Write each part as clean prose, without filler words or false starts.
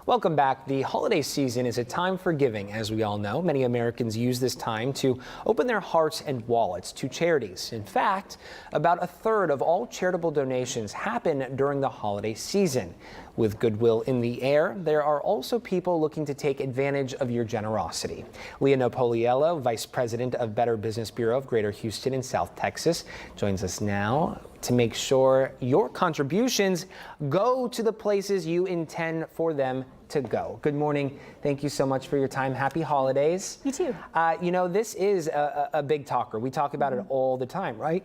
Welcome back. The holiday season is a time for giving, as we all know. Many Americans use this time to open their hearts and wallets to charities. In fact, about a third of all charitable donations happen during the holiday season. With goodwill in the air, there are also people looking to take advantage of your generosity. Leah Napoliello, Vice President of Better Business Bureau of Greater Houston in South Texas, joins us now to make sure your contributions go to the places you intend for them to go. Good morning. Thank you so much for your time. Happy holidays. You too. You know, this is a big talker. We talk about it all the time, right?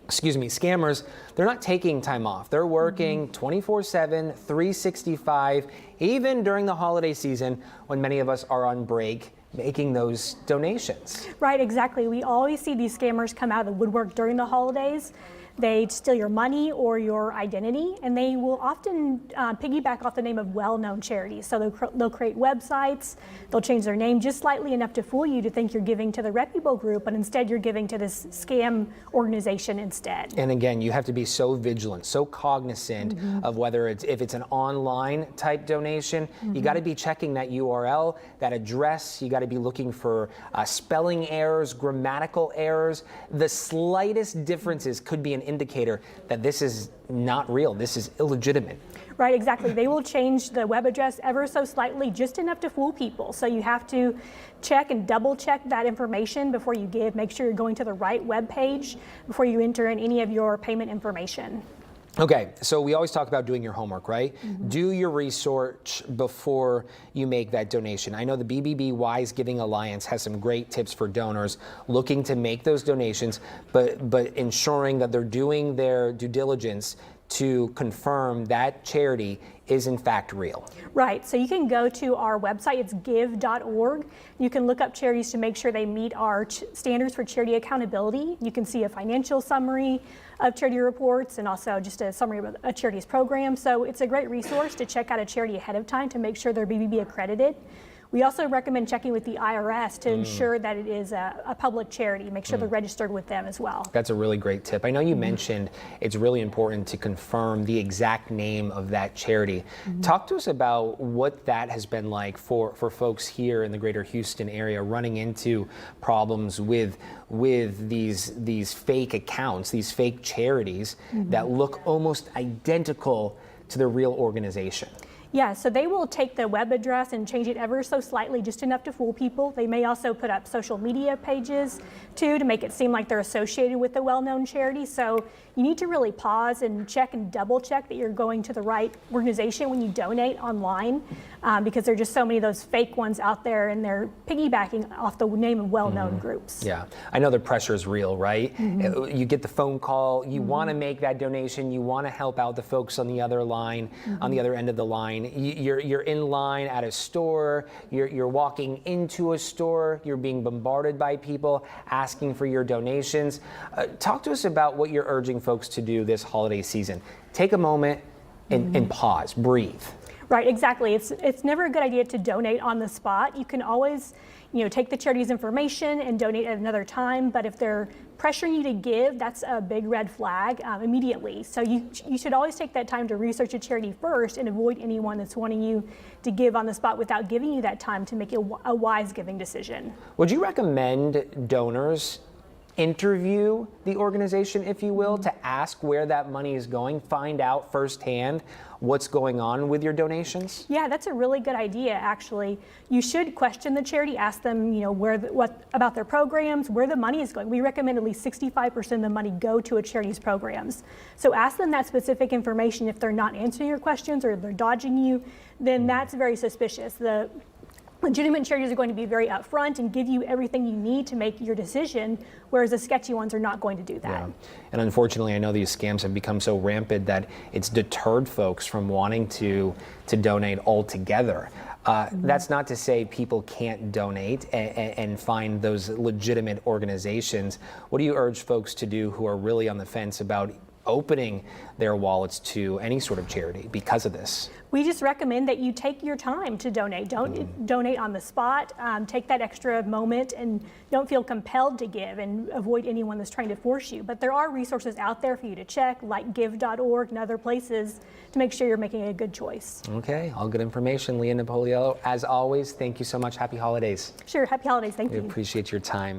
Excuse me, scammers, they're not taking time off. They're working 24/7, 365, even during the holiday season when many of us are on break, making those donations. Right, exactly. We always see these scammers come out of the woodwork during the holidays. They steal your money or your identity, and they will often piggyback off the name of well-known charities. So they'll create websites, they'll change their name just slightly enough to fool you to think you're giving to the reputable group, but instead you're giving to this scam organization instead. And again, you have to be so vigilant, so cognizant of whether if it's an online type donation, you got to be checking that URL, that address. You got to be looking for spelling errors, grammatical errors. The slightest differences could be an indicator that this is not real, this is illegitimate. Right, exactly. They will change the web address ever so slightly, just enough to fool people. So you have to check and double check that information before you give. Make sure you're going to the right web page before you enter in any of your payment information. Okay, so we always talk about doing your homework, right? Do your research before you make that donation. I know the BBB Wise Giving Alliance has some great tips for donors looking to make those donations, but ensuring that they're doing their due diligence to confirm that charity is in fact real. Right, so you can go to our website, it's give.org. You can look up charities to make sure they meet our standards for charity accountability. You can see a financial summary of charity reports and also just a summary of a charity's program. So it's a great resource to check out a charity ahead of time to make sure they're BBB accredited. We also recommend checking with the IRS to ensure that it is a public charity. Make sure they're registered with them as well. That's a really great tip. I know you mentioned it's really important to confirm the exact name of that charity. Talk to us about what that has been like for folks here in the greater Houston area running into problems with these fake accounts, these fake charities that look almost identical to the real organization. Yeah, so they will take the web address and change it ever so slightly, just enough to fool people. They may also put up social media pages too to make it seem like they're associated with a well-known charity. So you need to really pause and check and double check that you're going to the right organization when you donate online, because there are just so many of those fake ones out there and they're piggybacking off the name of well-known groups. Yeah, I know the pressure is real, right? You get the phone call, you want to make that donation, you want to help out the folks on the other line, on the other end of the line. You're in line at a store, you're walking into a store, you're being bombarded by people asking for your donations. Talk to us about what you're urging folks to do this holiday season. Take a moment and pause, breathe. Right, exactly. It's never a good idea to donate on the spot. You can always, take the charity's information and donate at another time, but if they're pressuring you to give, that's a big red flag immediately. So you should always take that time to research a charity first and avoid anyone that's wanting you to give on the spot without giving you that time to make a wise giving decision. Would you recommend donors interview the organization, if you will, to ask where that money is going, find out firsthand what's going on with your donations? Yeah, that's a really good idea, actually. You should question the charity, ask them, what about their programs, where the money is going. We recommend at least 65% of the money go to a charity's programs. So ask them that specific information. If they're not answering your questions or they're dodging you, then that's very suspicious. The legitimate charities are going to be very upfront and give you everything you need to make your decision, whereas the sketchy ones are not going to do that. Yeah. And unfortunately, I know these scams have become so rampant that it's deterred folks from wanting to donate altogether. That's not to say people can't donate and find those legitimate organizations. What do you urge folks to do who are really on the fence about opening their wallets to any sort of charity because of this? We just recommend that you take your time to donate. Don't donate on the spot. Take that extra moment and don't feel compelled to give, and avoid anyone that's trying to force you. But there are resources out there for you to check, like give.org and other places, to make sure you're making a good choice. Okay, all good information. Leah Napoliello, as always, thank you so much. Happy holidays. Sure, happy holidays. Thank We you. appreciate your time.